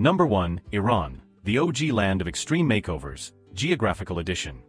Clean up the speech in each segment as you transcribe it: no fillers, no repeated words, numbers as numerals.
Number 1, Iran, the OG land of extreme makeovers, Geographical Edition.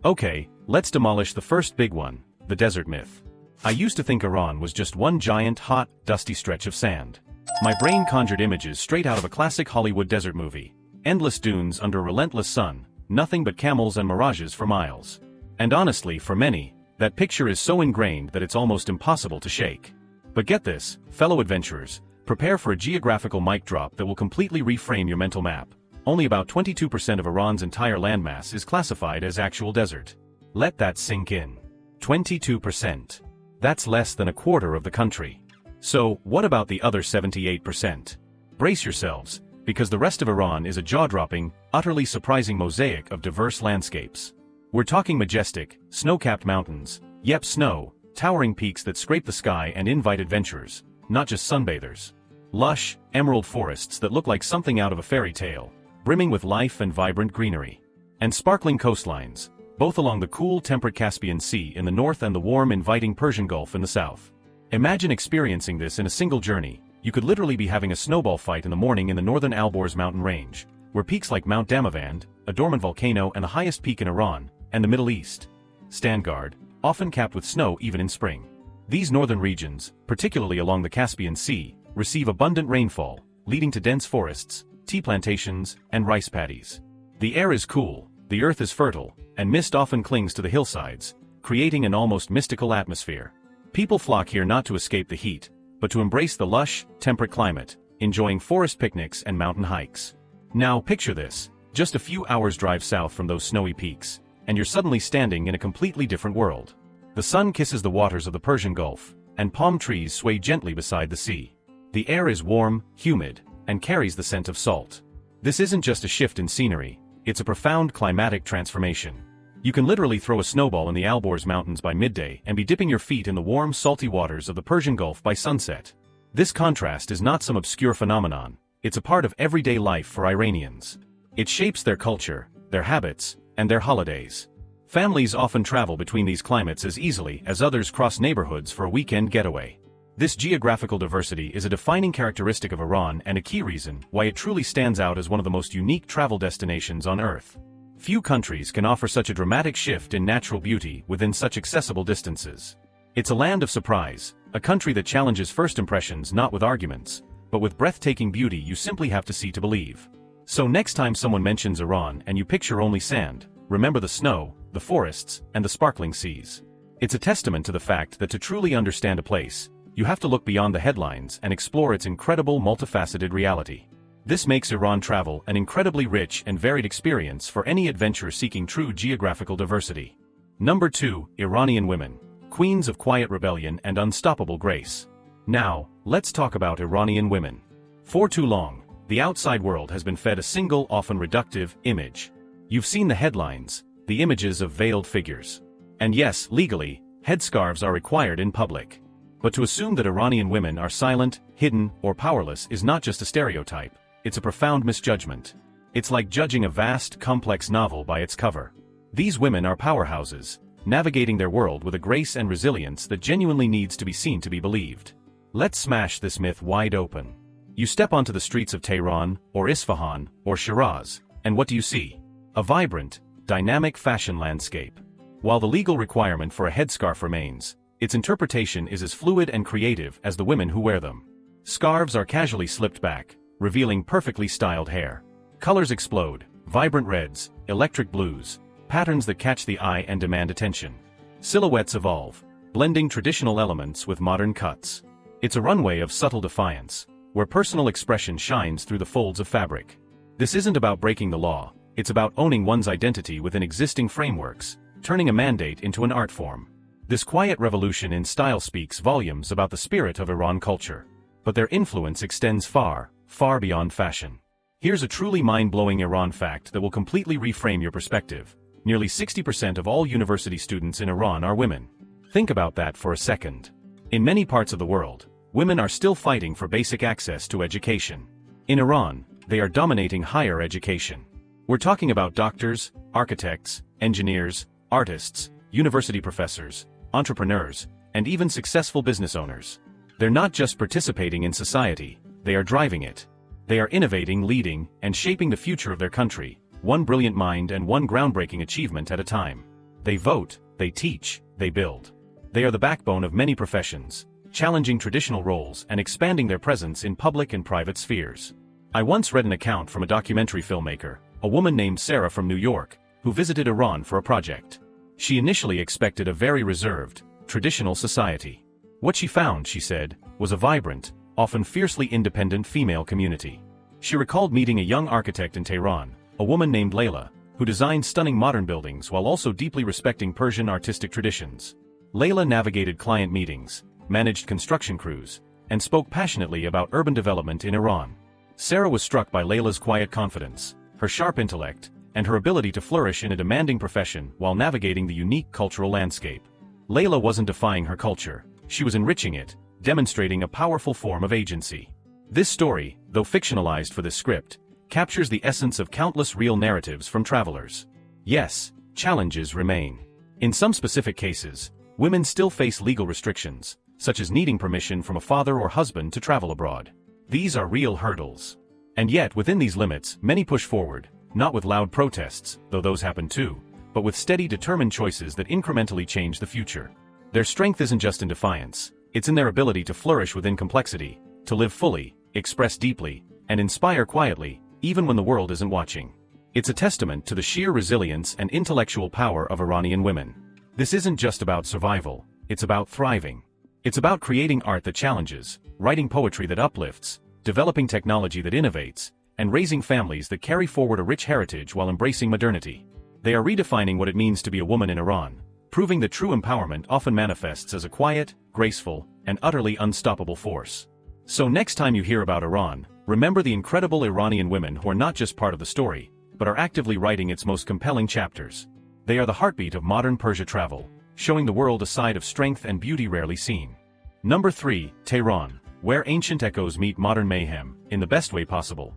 Okay, let's demolish the first big one, the desert myth. I used to think Iran was just one giant, hot, dusty stretch of sand. My brain conjured images straight out of a classic Hollywood desert movie. Endless dunes under a relentless sun, nothing but camels and mirages for miles. And honestly, for many, that picture is so ingrained that it's almost impossible to shake. But get this, fellow adventurers, prepare for a geographical mic drop that will completely reframe your mental map. Only about 22% of Iran's entire landmass is classified as actual desert. Let that sink in. 22%. That's less than a quarter of the country. So, what about the other 78%? Brace yourselves, because the rest of Iran is a jaw-dropping, utterly surprising mosaic of diverse landscapes. We're talking majestic, snow-capped mountains, yep, snow, towering peaks that scrape the sky and invite adventurers, not just sunbathers. Lush, emerald forests that look like something out of a fairy tale, brimming with life and vibrant greenery. And sparkling coastlines, both along the cool, temperate Caspian Sea in the north and the warm, inviting Persian Gulf in the south. Imagine experiencing this in a single journey. You could literally be having a snowball fight in the morning in the northern Alborz mountain range, where peaks like Mount Damavand, a dormant volcano and the highest peak in Iran, and the Middle East, stand guard, often capped with snow even in spring. These northern regions, particularly along the Caspian Sea, receive abundant rainfall, leading to dense forests, tea plantations, and rice paddies. The air is cool, the earth is fertile, and mist often clings to the hillsides, creating an almost mystical atmosphere. People flock here not to escape the heat, but to embrace the lush, temperate climate, enjoying forest picnics and mountain hikes. Now picture this, just a few hours drive south from those snowy peaks, and you're suddenly standing in a completely different world. The sun kisses the waters of the Persian Gulf, and palm trees sway gently beside the sea. The air is warm, humid, and carries the scent of salt. This isn't just a shift in scenery, it's a profound climatic transformation. You can literally throw a snowball in the Alborz Mountains by midday and be dipping your feet in the warm, salty waters of the Persian Gulf by sunset. This contrast is not some obscure phenomenon, it's a part of everyday life for Iranians. It shapes their culture, their habits, and their holidays. Families often travel between these climates as easily as others cross neighborhoods for a weekend getaway. This geographical diversity is a defining characteristic of Iran and a key reason why it truly stands out as one of the most unique travel destinations on Earth. Few countries can offer such a dramatic shift in natural beauty within such accessible distances. It's a land of surprise, a country that challenges first impressions not with arguments, but with breathtaking beauty you simply have to see to believe. So next time someone mentions Iran and you picture only sand, remember the snow, the forests, and the sparkling seas. It's a testament to the fact that to truly understand a place, you have to look beyond the headlines and explore its incredible multifaceted reality. This makes Iran travel an incredibly rich and varied experience for any adventurer seeking true geographical diversity. Number 2, Iranian women, queens of quiet rebellion and unstoppable grace. Now, let's talk about Iranian women. For too long, the outside world has been fed a single, often reductive, image. You've seen the headlines, the images of veiled figures. And yes, legally, headscarves are required in public. But to assume that Iranian women are silent, hidden, or powerless is not just a stereotype, it's a profound misjudgment. It's like judging a vast, complex novel by its cover. These women are powerhouses, navigating their world with a grace and resilience that genuinely needs to be seen to be believed. Let's smash this myth wide open. You step onto the streets of Tehran, or Isfahan, or Shiraz, and what do you see? A vibrant, dynamic fashion landscape. While the legal requirement for a headscarf remains, its interpretation is as fluid and creative as the women who wear them. Scarves are casually slipped back, revealing perfectly styled hair. Colors explode, vibrant reds, electric blues, patterns that catch the eye and demand attention. Silhouettes evolve, blending traditional elements with modern cuts. It's a runway of subtle defiance, where personal expression shines through the folds of fabric. This isn't about breaking the law, it's about owning one's identity within existing frameworks, turning a mandate into an art form. This quiet revolution in style speaks volumes about the spirit of Iran culture. But their influence extends far, far beyond fashion. Here's a truly mind-blowing Iran fact that will completely reframe your perspective. Nearly 60% of all university students in Iran are women. Think about that for a second. In many parts of the world, women are still fighting for basic access to education. In Iran, they are dominating higher education. We're talking about doctors, architects, engineers, artists, university professors, entrepreneurs, and even successful business owners. They're not just participating in society, they are driving it. They are innovating, leading, and shaping the future of their country, one brilliant mind and one groundbreaking achievement at a time. They vote, they teach, they build. They are the backbone of many professions, challenging traditional roles and expanding their presence in public and private spheres. I once read an account from a documentary filmmaker, a woman named Sarah from New York, who visited Iran for a project. She initially expected a very reserved, traditional society. What she found, she said, was a vibrant, often fiercely independent female community. She recalled meeting a young architect in Tehran, a woman named Layla, who designed stunning modern buildings while also deeply respecting Persian artistic traditions. Layla navigated client meetings, managed construction crews, and spoke passionately about urban development in Iran. Sarah was struck by Layla's quiet confidence, her sharp intellect, and her ability to flourish in a demanding profession while navigating the unique cultural landscape. Layla wasn't defying her culture, she was enriching it, demonstrating a powerful form of agency. This story, though fictionalized for this script, captures the essence of countless real narratives from travelers. Yes, challenges remain. In some specific cases, women still face legal restrictions, such as needing permission from a father or husband to travel abroad. These are real hurdles. And yet, within these limits, many push forward, not with loud protests, though those happen too, but with steady, determined choices that incrementally change the future. Their strength isn't just in defiance, it's in their ability to flourish within complexity, to live fully, express deeply, and inspire quietly, even when the world isn't watching. It's a testament to the sheer resilience and intellectual power of Iranian women. This isn't just about survival, it's about thriving. It's about creating art that challenges, writing poetry that uplifts, developing technology that innovates, and raising families that carry forward a rich heritage while embracing modernity. They are redefining what it means to be a woman in Iran, proving that true empowerment often manifests as a quiet, graceful, and utterly unstoppable force. So next time you hear about Iran, remember the incredible Iranian women who are not just part of the story, but are actively writing its most compelling chapters. They are the heartbeat of modern Persia travel, showing the world a side of strength and beauty rarely seen. Number 3, Tehran, where ancient echoes meet modern mayhem, in the best way possible.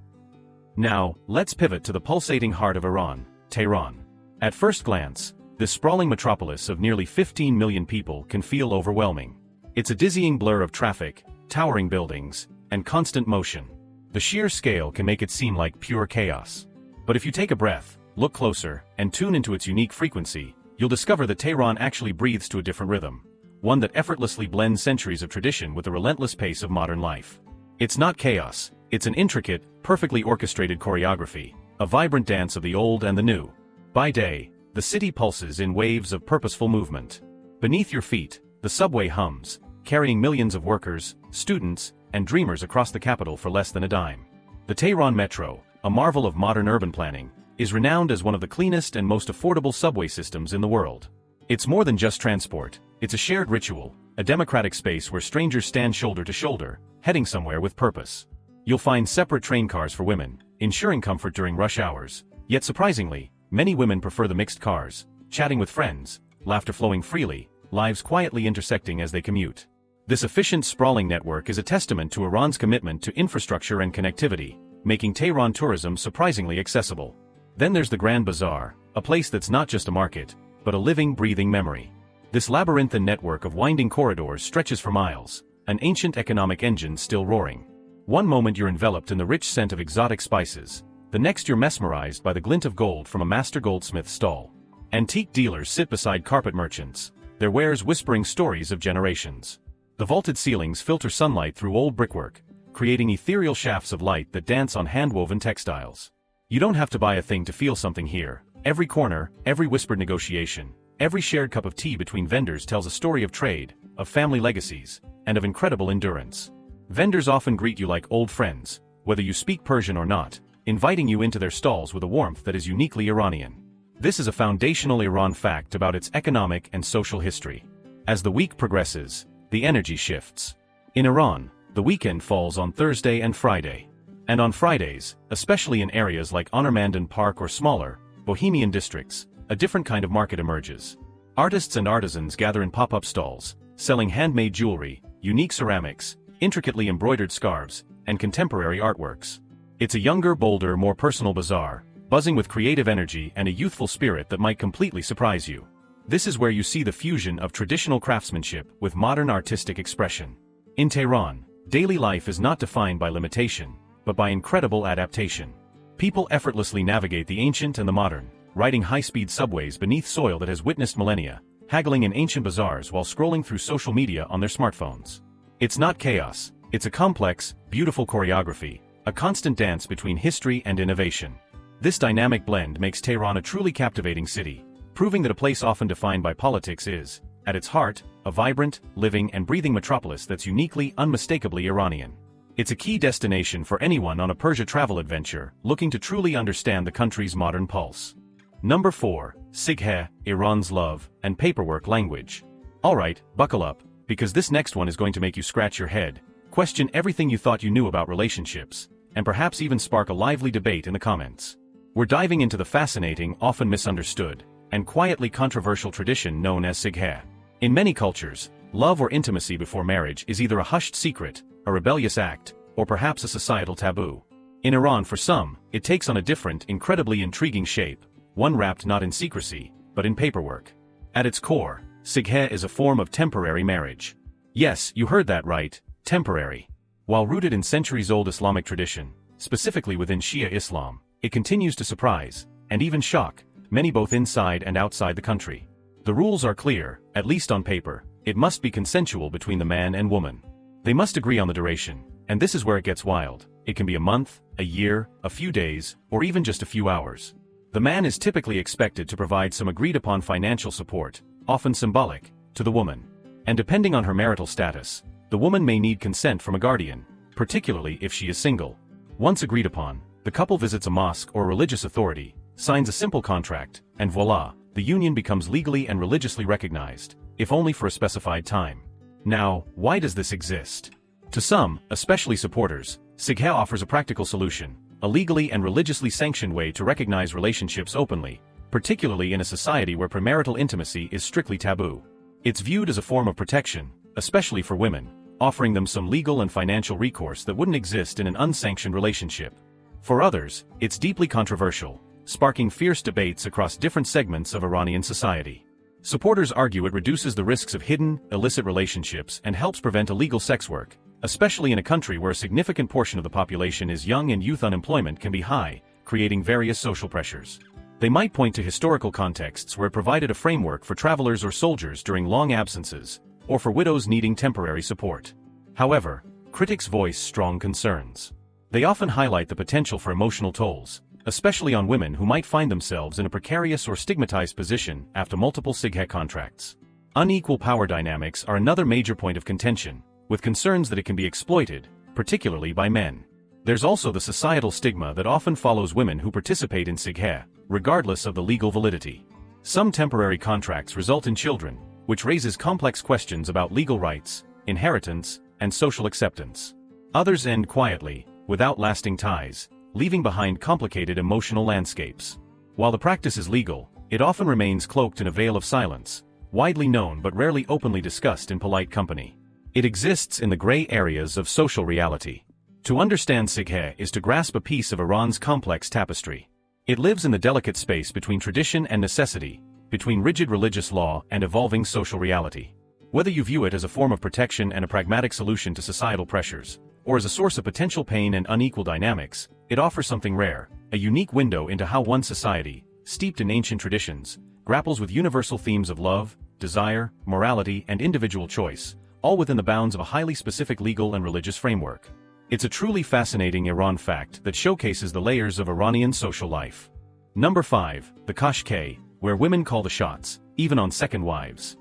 Now, let's pivot to the pulsating heart of Iran, Tehran. At first glance, this sprawling metropolis of nearly 15 million people can feel overwhelming. It's a dizzying blur of traffic, towering buildings, and constant motion. The sheer scale can make it seem like pure chaos. But if you take a breath, look closer, and tune into its unique frequency, you'll discover that Tehran actually breathes to a different rhythm, one that effortlessly blends centuries of tradition with the relentless pace of modern life. It's not chaos, it's an intricate, perfectly orchestrated choreography, a vibrant dance of the old and the new. By day, the city pulses in waves of purposeful movement. Beneath your feet, the subway hums, carrying millions of workers, students, and dreamers across the capital for less than a dime. The Tehran Metro, a marvel of modern urban planning, is renowned as one of the cleanest and most affordable subway systems in the world. It's more than just transport, it's a shared ritual, a democratic space where strangers stand shoulder to shoulder, heading somewhere with purpose. You'll find separate train cars for women, ensuring comfort during rush hours, yet surprisingly, many women prefer the mixed cars, chatting with friends, laughter flowing freely, lives quietly intersecting as they commute. This efficient, sprawling network is a testament to Iran's commitment to infrastructure and connectivity, making Tehran tourism surprisingly accessible. Then there's the Grand Bazaar, a place that's not just a market, but a living, breathing memory. This labyrinthine network of winding corridors stretches for miles, an ancient economic engine still roaring. One moment you're enveloped in the rich scent of exotic spices, the next you're mesmerized by the glint of gold from a master goldsmith's stall. Antique dealers sit beside carpet merchants, their wares whispering stories of generations. The vaulted ceilings filter sunlight through old brickwork, creating ethereal shafts of light that dance on hand-woven textiles. You don't have to buy a thing to feel something here. Every corner, every whispered negotiation, every shared cup of tea between vendors tells a story of trade, of family legacies, and of incredible endurance. Vendors often greet you like old friends, whether you speak Persian or not, inviting you into their stalls with a warmth that is uniquely Iranian. This is a foundational Iran fact about its economic and social history. As the week progresses, the energy shifts. In Iran, the weekend falls on Thursday and Friday. And on Fridays, especially in areas like Onermandan Park or smaller, Bohemian districts, a different kind of market emerges. Artists and artisans gather in pop-up stalls, selling handmade jewelry, unique ceramics, intricately embroidered scarves, and contemporary artworks. It's a younger, bolder, more personal bazaar, buzzing with creative energy and a youthful spirit that might completely surprise you. This is where you see the fusion of traditional craftsmanship with modern artistic expression. In Tehran, daily life is not defined by limitation, but but by incredible adaptation. People effortlessly navigate the ancient and the modern, riding high-speed subways beneath soil that has witnessed millennia, haggling in ancient bazaars while scrolling through social media on their smartphones. It's not chaos, it's a complex, beautiful choreography, a constant dance between history and innovation. This dynamic blend makes Tehran a truly captivating city, proving that a place often defined by politics is, at its heart, a vibrant, living and breathing metropolis that's uniquely, unmistakably Iranian. It's a key destination for anyone on a Persia travel adventure looking to truly understand the country's modern pulse. Number 4. Sighe, Iran's love and paperwork language. Alright, buckle up, because this next one is going to make you scratch your head, question everything you thought you knew about relationships, and perhaps even spark a lively debate in the comments. We're diving into the fascinating, often misunderstood, and quietly controversial tradition known as Sighe. In many cultures, love or intimacy before marriage is either a hushed secret, a rebellious act, or perhaps a societal taboo. In Iran, for some, it takes on a different, incredibly intriguing shape, one wrapped not in secrecy, but in paperwork. At its core, Sighe is a form of temporary marriage. Yes, you heard that right, temporary. While rooted in centuries-old Islamic tradition, specifically within Shia Islam, it continues to surprise, and even shock, many both inside and outside the country. The rules are clear, at least on paper. It must be consensual between the man and woman. They must agree on the duration, and this is where it gets wild. It can be a month, a year, a few days, or even just a few hours. The man is typically expected to provide some agreed-upon financial support, often symbolic, to the woman. And depending on her marital status, the woman may need consent from a guardian, particularly if she is single. Once agreed upon, the couple visits a mosque or religious authority, signs a simple contract, and voila, the union becomes legally and religiously recognized, if only for a specified time. Now, why does this exist? To some, especially supporters, Sighe offers a practical solution, a legally and religiously sanctioned way to recognize relationships openly, particularly in a society where premarital intimacy is strictly taboo. It's viewed as a form of protection, especially for women, offering them some legal and financial recourse that wouldn't exist in an unsanctioned relationship. For others, it's deeply controversial, sparking fierce debates across different segments of Iranian society. Supporters argue it reduces the risks of hidden, illicit relationships and helps prevent illegal sex work, especially in a country where a significant portion of the population is young and youth unemployment can be high, creating various social pressures. They might point to historical contexts where it provided a framework for travelers or soldiers during long absences, or for widows needing temporary support. However, critics voice strong concerns. They often highlight the potential for emotional tolls, especially on women who might find themselves in a precarious or stigmatized position after multiple Sighe contracts. Unequal power dynamics are another major point of contention, with concerns that it can be exploited, particularly by men. There's also the societal stigma that often follows women who participate in Sighe, regardless of the legal validity. Some temporary contracts result in children, which raises complex questions about legal rights, inheritance, and social acceptance. Others end quietly, without lasting ties, leaving behind complicated emotional landscapes. While the practice is legal, it often remains cloaked in a veil of silence, widely known but rarely openly discussed in polite company. It exists in the gray areas of social reality. To understand Sighe is to grasp a piece of Iran's complex tapestry. It lives in the delicate space between tradition and necessity, between rigid religious law and evolving social reality. Whether you view it as a form of protection and a pragmatic solution to societal pressures, or as a source of potential pain and unequal dynamics, it offers something rare, a unique window into how one society, steeped in ancient traditions, grapples with universal themes of love, desire, morality, and individual choice, all within the bounds of a highly specific legal and religious framework. It's a truly fascinating Iran fact that showcases the layers of Iranian social life. Number 5, the Kashke, where women call the shots, even on second wives.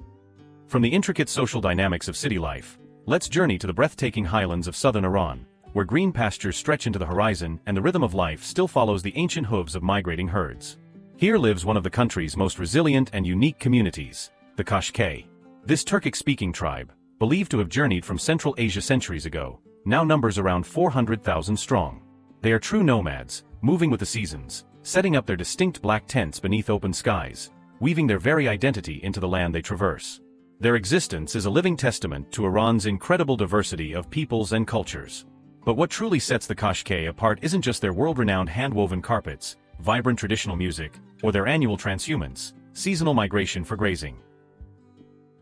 From the intricate social dynamics of city life, let's journey to the breathtaking highlands of southern Iran, where green pastures stretch into the horizon and the rhythm of life still follows the ancient hooves of migrating herds. Here lives one of the country's most resilient and unique communities, the Kashke. This Turkic-speaking tribe, believed to have journeyed from Central Asia centuries ago, now numbers around 400,000 strong. They are true nomads, moving with the seasons, setting up their distinct black tents beneath open skies, weaving their very identity into the land they traverse. Their existence is a living testament to Iran's incredible diversity of peoples and cultures. But what truly sets the Kashke apart isn't just their world-renowned hand-woven carpets, vibrant traditional music, or their annual transhumance, seasonal migration for grazing.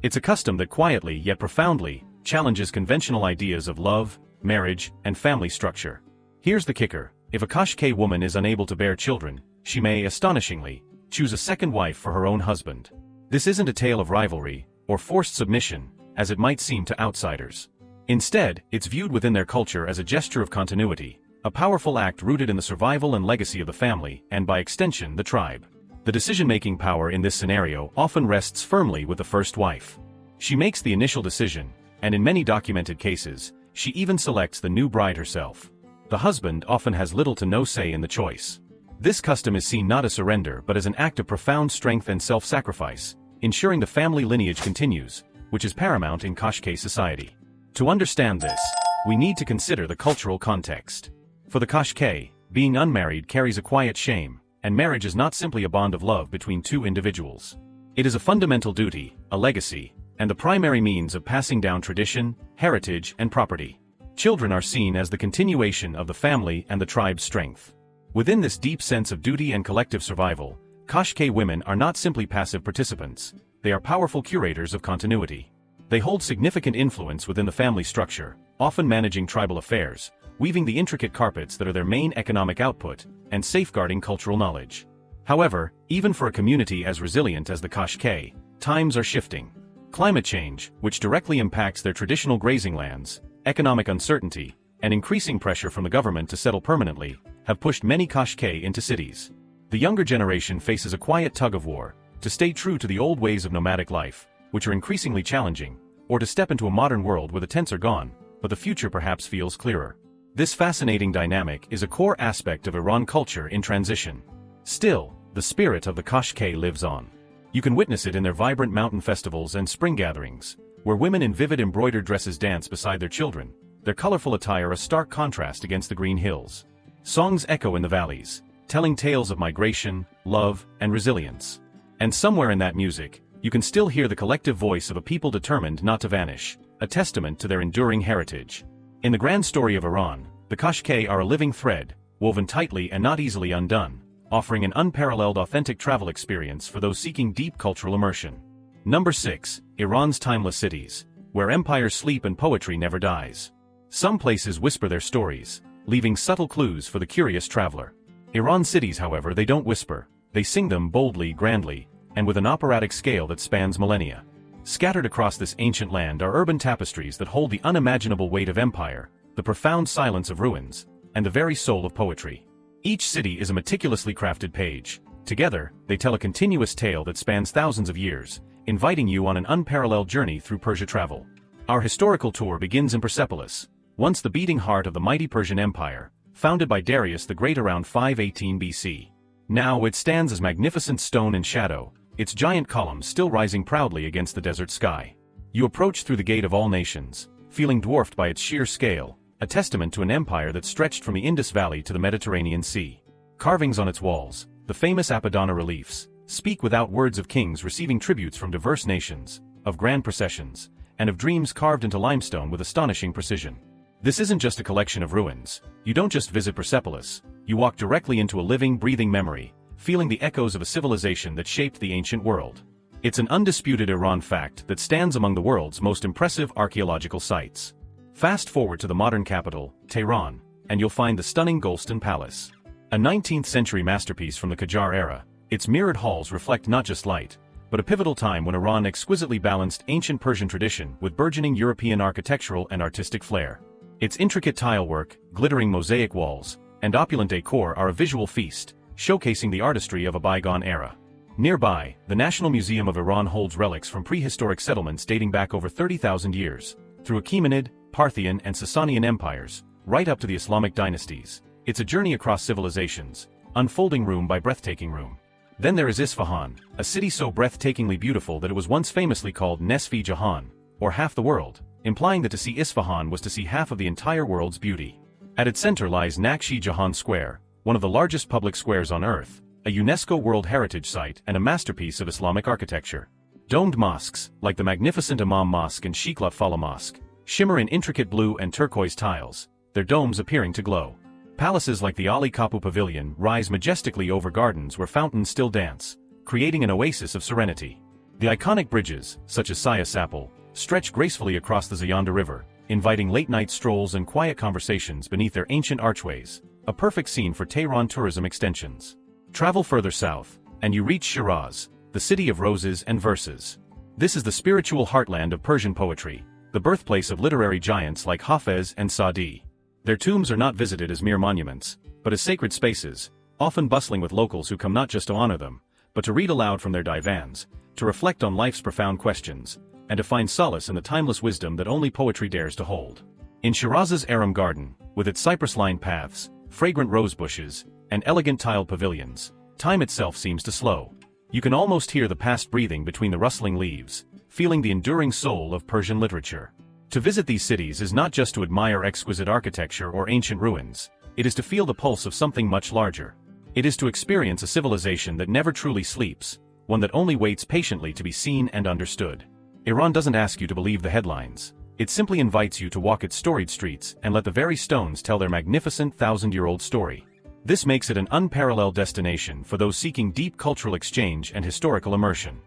It's a custom that quietly yet profoundly challenges conventional ideas of love, marriage, and family structure. Here's the kicker: if a Kashke woman is unable to bear children, she may, astonishingly, choose a second wife for her own husband. This isn't a tale of rivalry or forced submission, as it might seem to outsiders. Instead, it's viewed within their culture as a gesture of continuity, a powerful act rooted in the survival and legacy of the family and, by extension, the tribe. The decision-making power in this scenario often rests firmly with the first wife. She makes the initial decision, and in many documented cases, she even selects the new bride herself. The husband often has little to no say in the choice. This custom is seen not as surrender but as an act of profound strength and self-sacrifice, ensuring the family lineage continues, which is paramount in Kashke society. To understand this, we need to consider the cultural context. For the Kashke, being unmarried carries a quiet shame, and marriage is not simply a bond of love between two individuals. It is a fundamental duty, a legacy, and the primary means of passing down tradition, heritage, and property. Children are seen as the continuation of the family and the tribe's strength. Within this deep sense of duty and collective survival, Kashke women are not simply passive participants, they are powerful curators of continuity. They hold significant influence within the family structure, often managing tribal affairs, weaving the intricate carpets that are their main economic output, and safeguarding cultural knowledge. However, even for a community as resilient as the Kashke, times are shifting. Climate change, which directly impacts their traditional grazing lands, economic uncertainty, and increasing pressure from the government to settle permanently, have pushed many Kashke into cities. The younger generation faces a quiet tug-of-war, to stay true to the old ways of nomadic life, which are increasingly challenging, or to step into a modern world where the tents are gone, but the future perhaps feels clearer. This fascinating dynamic is a core aspect of Iran culture in transition. Still, the spirit of the Kashke lives on. You can witness it in their vibrant mountain festivals and spring gatherings, where women in vivid embroidered dresses dance beside their children, their colorful attire a stark contrast against the green hills. Songs echo in the valleys, telling tales of migration, love, and resilience. And somewhere in that music, you can still hear the collective voice of a people determined not to vanish, a testament to their enduring heritage. In the grand story of Iran, the Kashke are a living thread, woven tightly and not easily undone, offering an unparalleled authentic travel experience for those seeking deep cultural immersion. Number 6. Iran's timeless cities, where empires sleep and poetry never dies. Some places whisper their stories, leaving subtle clues for the curious traveler. Iran's cities, however, they don't whisper, they sing them boldly, grandly, and with an operatic scale that spans millennia. Scattered across this ancient land are urban tapestries that hold the unimaginable weight of empire, the profound silence of ruins, and the very soul of poetry. Each city is a meticulously crafted page. Together, they tell a continuous tale that spans thousands of years, inviting you on an unparalleled journey through Persia travel. Our historical tour begins in Persepolis, once the beating heart of the mighty Persian Empire, founded by Darius the Great around 518 BC. Now it stands as magnificent stone and shadow, its giant columns still rising proudly against the desert sky. You approach through the gate of all nations, feeling dwarfed by its sheer scale, a testament to an empire that stretched from the Indus Valley to the Mediterranean Sea. Carvings on its walls, the famous Apadana reliefs, speak without words of kings receiving tributes from diverse nations, of grand processions, and of dreams carved into limestone with astonishing precision. This isn't just a collection of ruins. You don't just visit Persepolis, you walk directly into a living, breathing memory, feeling the echoes of a civilization that shaped the ancient world. It's an undisputed Iran fact that stands among the world's most impressive archaeological sites. Fast forward to the modern capital, Tehran, and you'll find the stunning Golestan Palace. A 19th-century masterpiece from the Qajar era, its mirrored halls reflect not just light, but a pivotal time when Iran exquisitely balanced ancient Persian tradition with burgeoning European architectural and artistic flair. Its intricate tilework, glittering mosaic walls, and opulent decor are a visual feast, showcasing the artistry of a bygone era. Nearby, the National Museum of Iran holds relics from prehistoric settlements dating back over 30,000 years, through Achaemenid, Parthian and Sasanian empires, right up to the Islamic dynasties. It's a journey across civilizations, unfolding room by breathtaking room. Then there is Isfahan, a city so breathtakingly beautiful that it was once famously called Nesfi Jahan, or half the world, implying that to see Isfahan was to see half of the entire world's beauty. At its center lies Nakshi Jahan Square, one of the largest public squares on Earth, a UNESCO World Heritage Site and a masterpiece of Islamic architecture. Domed mosques, like the magnificent Imam Mosque and Shiklat Fala Mosque, shimmer in intricate blue and turquoise tiles, their domes appearing to glow. Palaces like the Ali Kapu Pavilion rise majestically over gardens where fountains still dance, creating an oasis of serenity. The iconic bridges, such as Saya Sapal, stretch gracefully across the Zayanda River, inviting late-night strolls and quiet conversations beneath their ancient archways, a perfect scene for Tehran tourism extensions. Travel further south, and you reach Shiraz, the city of roses and verses. This is the spiritual heartland of Persian poetry, the birthplace of literary giants like Hafez and Sa'di. Their tombs are not visited as mere monuments, but as sacred spaces, often bustling with locals who come not just to honor them, but to read aloud from their divans, to reflect on life's profound questions, and to find solace in the timeless wisdom that only poetry dares to hold. In Shiraz's Aram Garden, with its cypress-lined paths, fragrant rose bushes, and elegant tiled pavilions, time itself seems to slow. You can almost hear the past breathing between the rustling leaves, feeling the enduring soul of Persian literature. To visit these cities is not just to admire exquisite architecture or ancient ruins, it is to feel the pulse of something much larger. It is to experience a civilization that never truly sleeps, one that only waits patiently to be seen and understood. Iran doesn't ask you to believe the headlines. It simply invites you to walk its storied streets and let the very stones tell their magnificent thousand-year-old story. This makes it an unparalleled destination for those seeking deep cultural exchange and historical immersion.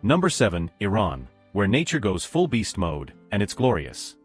Number 7, Iran, where nature goes full beast mode, and it's glorious.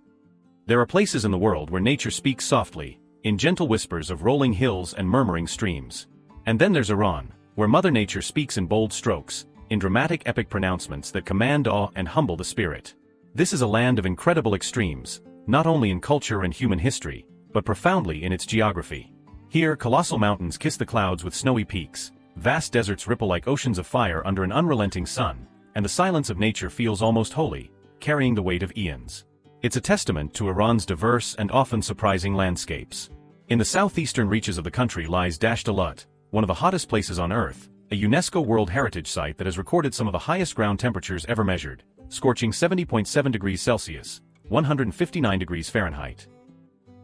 There are places in the world where nature speaks softly, in gentle whispers of rolling hills and murmuring streams. And then there's Iran, where Mother Nature speaks in bold strokes, in dramatic epic pronouncements that command awe and humble the spirit. This is a land of incredible extremes, not only in culture and human history, but profoundly in its geography. Here, colossal mountains kiss the clouds with snowy peaks, vast deserts ripple like oceans of fire under an unrelenting sun, and the silence of nature feels almost holy, carrying the weight of eons. It's a testament to Iran's diverse and often surprising landscapes. In the southeastern reaches of the country lies Dasht Alut, one of the hottest places on Earth, a UNESCO World Heritage Site that has recorded some of the highest ground temperatures ever measured, scorching 70.7 degrees Celsius, 159 degrees Fahrenheit.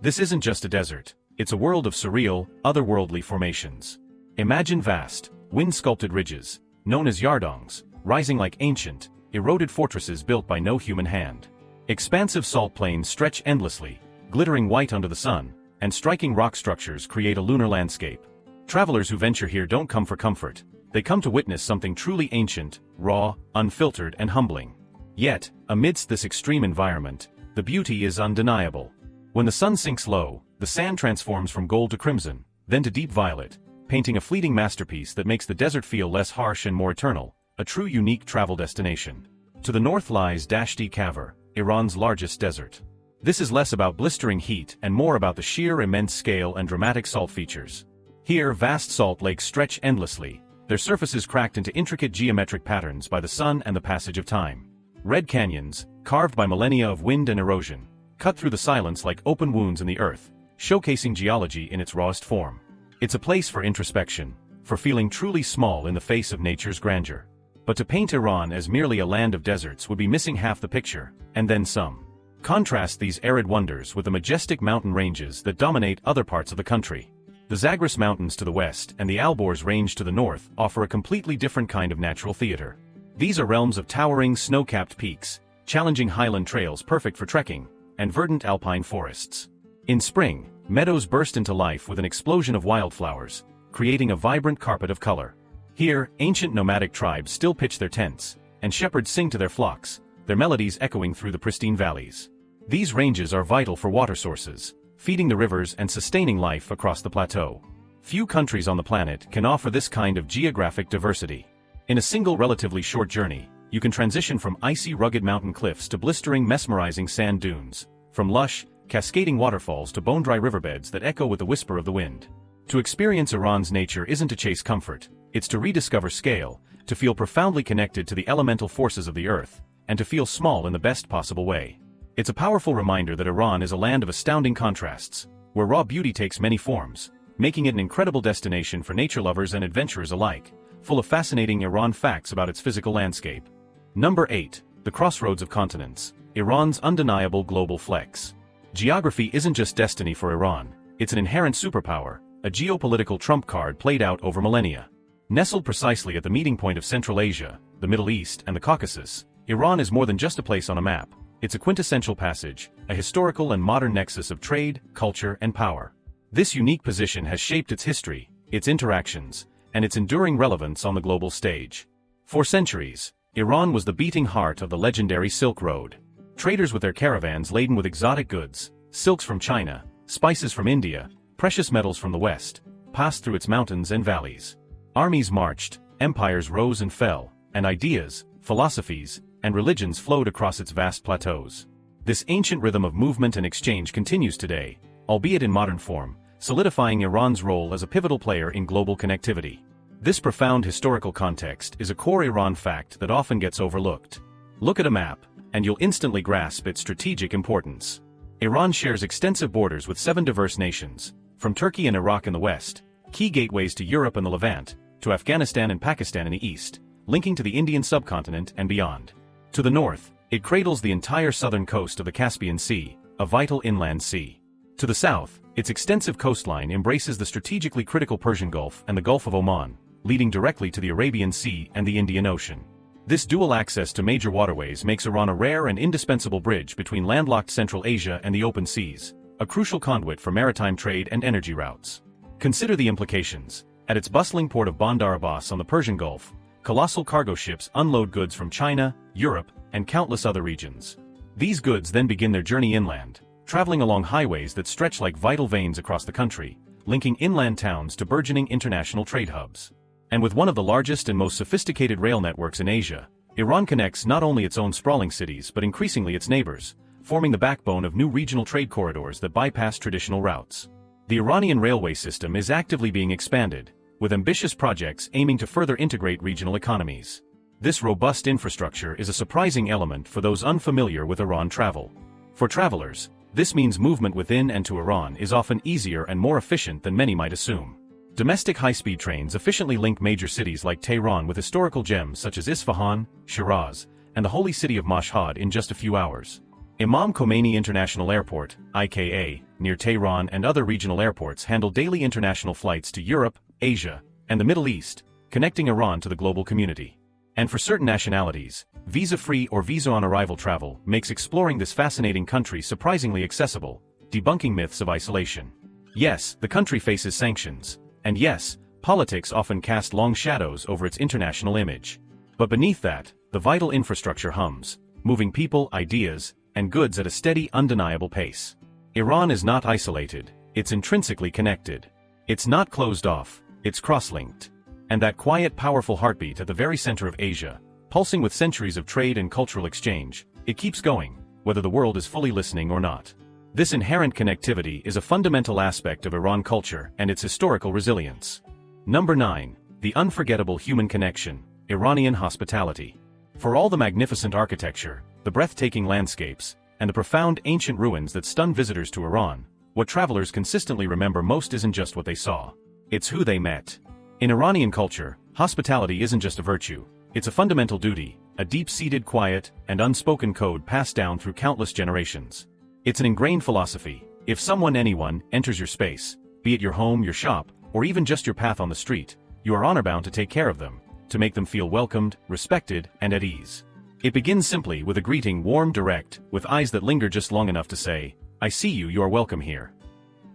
This isn't just a desert, it's a world of surreal, otherworldly formations. Imagine vast, wind-sculpted ridges, known as yardongs, rising like ancient, eroded fortresses built by no human hand. Expansive salt plains stretch endlessly, glittering white under the sun, and striking rock structures create a lunar landscape. Travelers who venture here don't come for comfort, they come to witness something truly ancient, raw, unfiltered and humbling. Yet, amidst this extreme environment, the beauty is undeniable. When the sun sinks low, the sand transforms from gold to crimson, then to deep violet, painting a fleeting masterpiece that makes the desert feel less harsh and more eternal, a true unique travel destination. To the north lies Dashti Kaveh, Iran's largest desert. This is less about blistering heat and more about the sheer immense scale and dramatic salt features. Here, vast salt lakes stretch endlessly, their surfaces cracked into intricate geometric patterns by the sun and the passage of time. Red canyons, carved by millennia of wind and erosion, cut through the silence like open wounds in the earth, showcasing geology in its rawest form. It's a place for introspection, for feeling truly small in the face of nature's grandeur. But to paint Iran as merely a land of deserts would be missing half the picture, and then some. Contrast these arid wonders with the majestic mountain ranges that dominate other parts of the country. The Zagros Mountains to the west and the Alborz Range to the north offer a completely different kind of natural theater. These are realms of towering snow-capped peaks, challenging highland trails perfect for trekking, and verdant alpine forests. In spring, meadows burst into life with an explosion of wildflowers, creating a vibrant carpet of color. Here, ancient nomadic tribes still pitch their tents, and shepherds sing to their flocks, their melodies echoing through the pristine valleys. These ranges are vital for water sources, feeding the rivers and sustaining life across the plateau. Few countries on the planet can offer this kind of geographic diversity. In a single relatively short journey, you can transition from icy rugged mountain cliffs to blistering mesmerizing sand dunes, from lush, cascading waterfalls to bone-dry riverbeds that echo with the whisper of the wind. To experience Iran's nature isn't to chase comfort, it's to rediscover scale, to feel profoundly connected to the elemental forces of the earth, and to feel small in the best possible way. It's a powerful reminder that Iran is a land of astounding contrasts, where raw beauty takes many forms, making it an incredible destination for nature lovers and adventurers alike, full of fascinating Iran facts about its physical landscape. Number 8. The Crossroads of Continents, Iran's undeniable global flex. Geography isn't just destiny for Iran, it's an inherent superpower, a geopolitical trump card played out over millennia. Nestled precisely at the meeting point of Central Asia, the Middle East, and the Caucasus, Iran is more than just a place on a map. It's a quintessential passage, a historical and modern nexus of trade, culture, and power. This unique position has shaped its history, its interactions, and its enduring relevance on the global stage. For centuries, Iran was the beating heart of the legendary Silk Road. Traders with their caravans laden with exotic goods, silks from China, spices from India, precious metals from the West, passed through its mountains and valleys. Armies marched, empires rose and fell, and ideas, philosophies, and religions flowed across its vast plateaus. This ancient rhythm of movement and exchange continues today, albeit in modern form, solidifying Iran's role as a pivotal player in global connectivity. This profound historical context is a core Iran fact that often gets overlooked. Look at a map, and you'll instantly grasp its strategic importance. Iran shares extensive borders with 7 diverse nations, from Turkey and Iraq in the west, key gateways to Europe and the Levant, to Afghanistan and Pakistan in the east, linking to the Indian subcontinent and beyond. To the north, it cradles the entire southern coast of the Caspian Sea, a vital inland sea. To the south, its extensive coastline embraces the strategically critical Persian Gulf and the Gulf of Oman, leading directly to the Arabian Sea and the Indian Ocean. This dual access to major waterways makes Iran a rare and indispensable bridge between landlocked Central Asia and the open seas, a crucial conduit for maritime trade and energy routes. Consider the implications. At its bustling port of Bandar Abbas on the Persian Gulf, colossal cargo ships unload goods from China, Europe, and countless other regions. These goods then begin their journey inland, traveling along highways that stretch like vital veins across the country, linking inland towns to burgeoning international trade hubs. And with one of the largest and most sophisticated rail networks in Asia, Iran connects not only its own sprawling cities but increasingly its neighbors, forming the backbone of new regional trade corridors that bypass traditional routes. The Iranian railway system is actively being expanded, with ambitious projects aiming to further integrate regional economies. This robust infrastructure is a surprising element for those unfamiliar with Iran travel. For travelers, this means movement within and to Iran is often easier and more efficient than many might assume. Domestic high-speed trains efficiently link major cities like Tehran with historical gems such as Isfahan, Shiraz, and the holy city of Mashhad in just a few hours. Imam Khomeini International Airport, IKA, near Tehran and other regional airports handle daily international flights to Europe, Asia, and the Middle East, connecting Iran to the global community. And for certain nationalities, visa-free or visa-on-arrival travel makes exploring this fascinating country surprisingly accessible, debunking myths of isolation. Yes, the country faces sanctions. And yes, politics often cast long shadows over its international image. But beneath that, the vital infrastructure hums, moving people, ideas, and goods at a steady, undeniable pace. Iran is not isolated, it's intrinsically connected. It's not closed off, it's cross-linked. And that quiet, powerful heartbeat at the very center of Asia, pulsing with centuries of trade and cultural exchange, it keeps going, whether the world is fully listening or not. This inherent connectivity is a fundamental aspect of Iran culture and its historical resilience. Number 9. The unforgettable human connection, Iranian hospitality. For all the magnificent architecture, the breathtaking landscapes, and the profound ancient ruins that stun visitors to Iran, what travelers consistently remember most isn't just what they saw. It's who they met. In Iranian culture, hospitality isn't just a virtue, it's a fundamental duty, a deep-seated quiet and unspoken code passed down through countless generations. It's an ingrained philosophy. If anyone, enters your space, be it your home, your shop, or even just your path on the street, you are honor-bound to take care of them, to make them feel welcomed, respected, and at ease. It begins simply with a greeting warm, direct, with eyes that linger just long enough to say, "I see you, you are welcome here."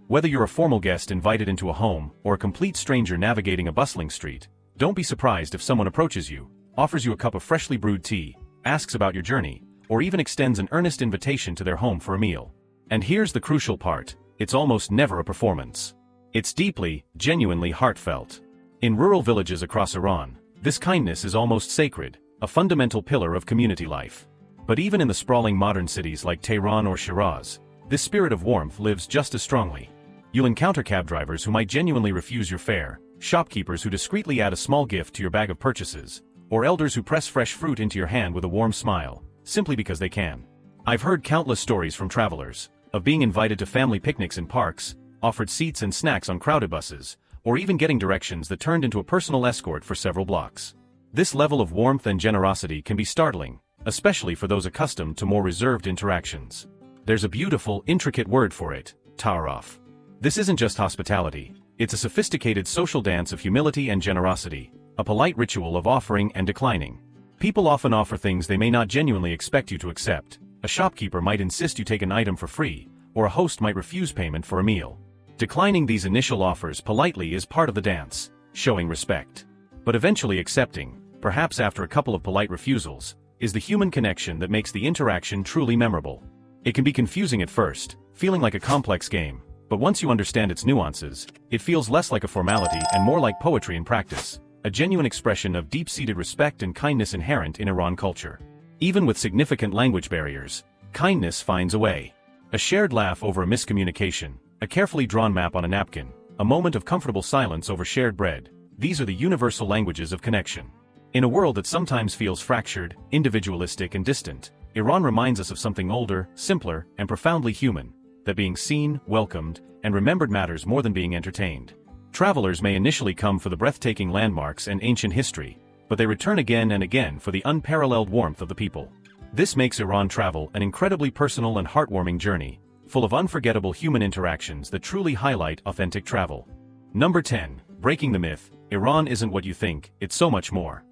Whether you're a formal guest invited into a home, or a complete stranger navigating a bustling street, don't be surprised if someone approaches you, offers you a cup of freshly brewed tea, asks about your journey, or even extends an earnest invitation to their home for a meal. And here's the crucial part, it's almost never a performance. It's deeply, genuinely heartfelt. In rural villages across Iran, this kindness is almost sacred, a fundamental pillar of community life. But even in the sprawling modern cities like Tehran or Shiraz, this spirit of warmth lives just as strongly. You'll encounter cab drivers who might genuinely refuse your fare, shopkeepers who discreetly add a small gift to your bag of purchases, or elders who press fresh fruit into your hand with a warm smile, simply because they can. I've heard countless stories from travelers, of being invited to family picnics in parks, offered seats and snacks on crowded buses, or even getting directions that turned into a personal escort for several blocks. This level of warmth and generosity can be startling, especially for those accustomed to more reserved interactions. There's a beautiful, intricate word for it, ta'aruf. This isn't just hospitality, it's a sophisticated social dance of humility and generosity, a polite ritual of offering and declining. People often offer things they may not genuinely expect you to accept. A shopkeeper might insist you take an item for free, or a host might refuse payment for a meal. Declining these initial offers politely is part of the dance, showing respect. But eventually accepting, perhaps after a couple of polite refusals, is the human connection that makes the interaction truly memorable. It can be confusing at first, feeling like a complex game, but once you understand its nuances, it feels less like a formality and more like poetry in practice, a genuine expression of deep-seated respect and kindness inherent in Iran culture. Even with significant language barriers, kindness finds a way. A shared laugh over a miscommunication, a carefully drawn map on a napkin, a moment of comfortable silence over shared bread, these are the universal languages of connection. In a world that sometimes feels fractured, individualistic and distant, Iran reminds us of something older, simpler, and profoundly human, that being seen, welcomed, and remembered matters more than being entertained. Travelers may initially come for the breathtaking landmarks and ancient history, but they return again and again for the unparalleled warmth of the people. This makes Iran travel an incredibly personal and heartwarming journey, full of unforgettable human interactions that truly highlight authentic travel. Number 10. Breaking the myth, Iran isn't what you think, it's so much more.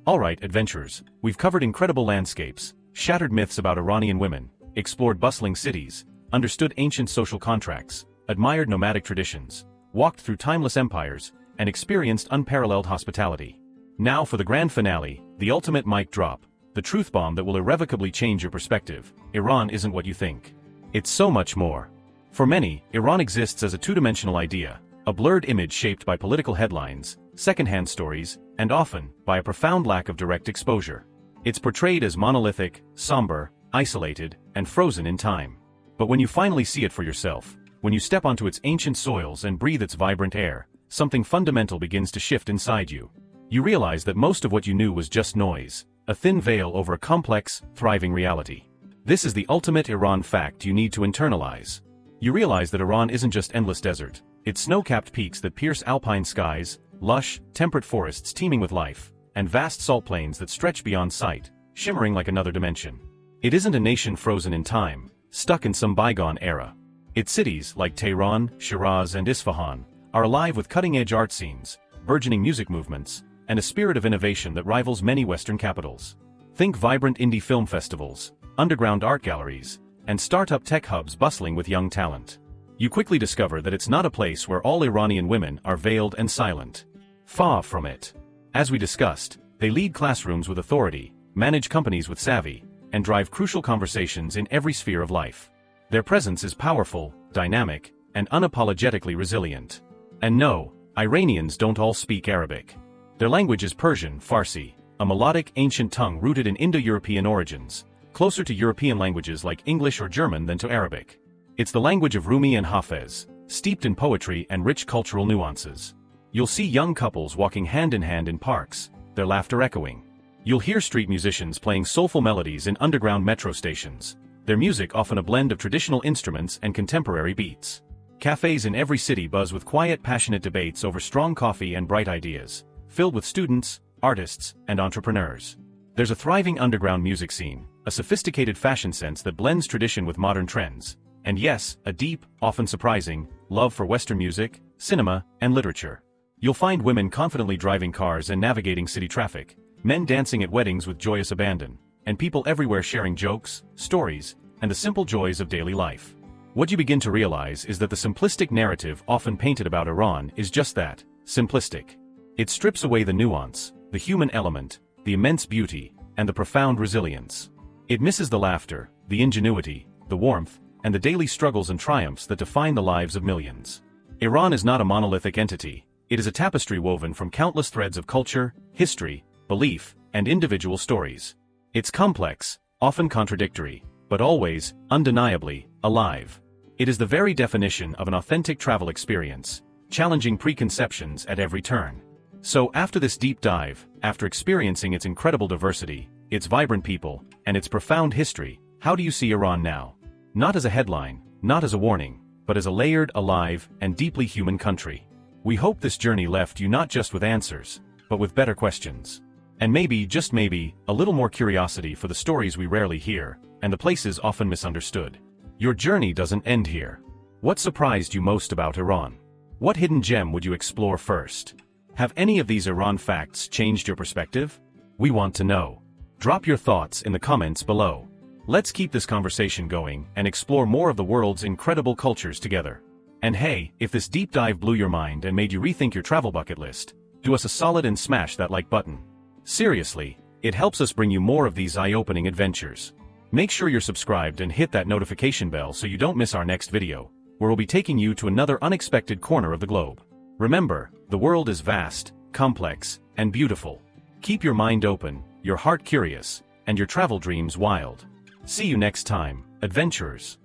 Alright, adventurers, we've covered incredible landscapes, shattered myths about Iranian women, explored bustling cities, understood ancient social contracts, admired nomadic traditions, walked through timeless empires, and experienced unparalleled hospitality. Now for the grand finale, the ultimate mic drop, the truth bomb that will irrevocably change your perspective. Iran isn't what you think. It's so much more. For many, Iran exists as a two-dimensional idea, a blurred image shaped by political headlines, second-hand stories, and often, by a profound lack of direct exposure. It's portrayed as monolithic, somber, isolated, and frozen in time. But when you finally see it for yourself, when you step onto its ancient soils and breathe its vibrant air, something fundamental begins to shift inside you. You realize that most of what you knew was just noise, a thin veil over a complex, thriving reality. This is the ultimate Iran fact you need to internalize. You realize that Iran isn't just endless desert, it's snow-capped peaks that pierce alpine skies, lush, temperate forests teeming with life, and vast salt plains that stretch beyond sight, shimmering like another dimension. It isn't a nation frozen in time, stuck in some bygone era. Its cities, like Tehran, Shiraz, and Isfahan, are alive with cutting-edge art scenes, burgeoning music movements, and a spirit of innovation that rivals many Western capitals. Think vibrant indie film festivals, underground art galleries, and startup tech hubs bustling with young talent. You quickly discover that it's not a place where all Iranian women are veiled and silent. Far from it. As we discussed, they lead classrooms with authority, manage companies with savvy, and drive crucial conversations in every sphere of life. Their presence is powerful, dynamic, and unapologetically resilient. And no, Iranians don't all speak Arabic. Their language is Persian, Farsi, a melodic ancient tongue rooted in Indo-European origins, closer to European languages like English or German than to Arabic. It's the language of Rumi and Hafez, steeped in poetry and rich cultural nuances. You'll see young couples walking hand in hand in parks, their laughter echoing. You'll hear street musicians playing soulful melodies in underground metro stations, their music often a blend of traditional instruments and contemporary beats. Cafes in every city buzz with quiet, passionate debates over strong coffee and bright ideas, filled with students, artists, and entrepreneurs. There's a thriving underground music scene, a sophisticated fashion sense that blends tradition with modern trends, and yes, a deep, often surprising, love for Western music, cinema, and literature. You'll find women confidently driving cars and navigating city traffic, men dancing at weddings with joyous abandon, and people everywhere sharing jokes, stories, and the simple joys of daily life. What you begin to realize is that the simplistic narrative often painted about Iran is just that, simplistic. It strips away the nuance, the human element, the immense beauty, and the profound resilience. It misses the laughter, the ingenuity, the warmth, and the daily struggles and triumphs that define the lives of millions. Iran is not a monolithic entity, it is a tapestry woven from countless threads of culture, history, belief, and individual stories. It's complex, often contradictory, but always, undeniably, alive. It is the very definition of an authentic travel experience, challenging preconceptions at every turn. So after this deep dive, after experiencing its incredible diversity, its vibrant people, and its profound history, how do you see Iran now? Not as a headline, not as a warning, but as a layered, alive, and deeply human country. We hope this journey left you not just with answers, but with better questions. And maybe, just maybe, a little more curiosity for the stories we rarely hear, and the places often misunderstood. Your journey doesn't end here. What surprised you most about Iran? What hidden gem would you explore first? Have any of these Iran facts changed your perspective? We want to know. Drop your thoughts in the comments below. Let's keep this conversation going and explore more of the world's incredible cultures together. And hey, if this deep dive blew your mind and made you rethink your travel bucket list, do us a solid and smash that like button. Seriously, It helps us bring you more of these eye-opening adventures. Make sure you're subscribed and hit that notification bell so you don't miss our next video, where we'll be taking you to another unexpected corner of the globe. Remember, the world is vast, complex, and beautiful. Keep your mind open, your heart curious, and your travel dreams wild. See you next time, adventurers.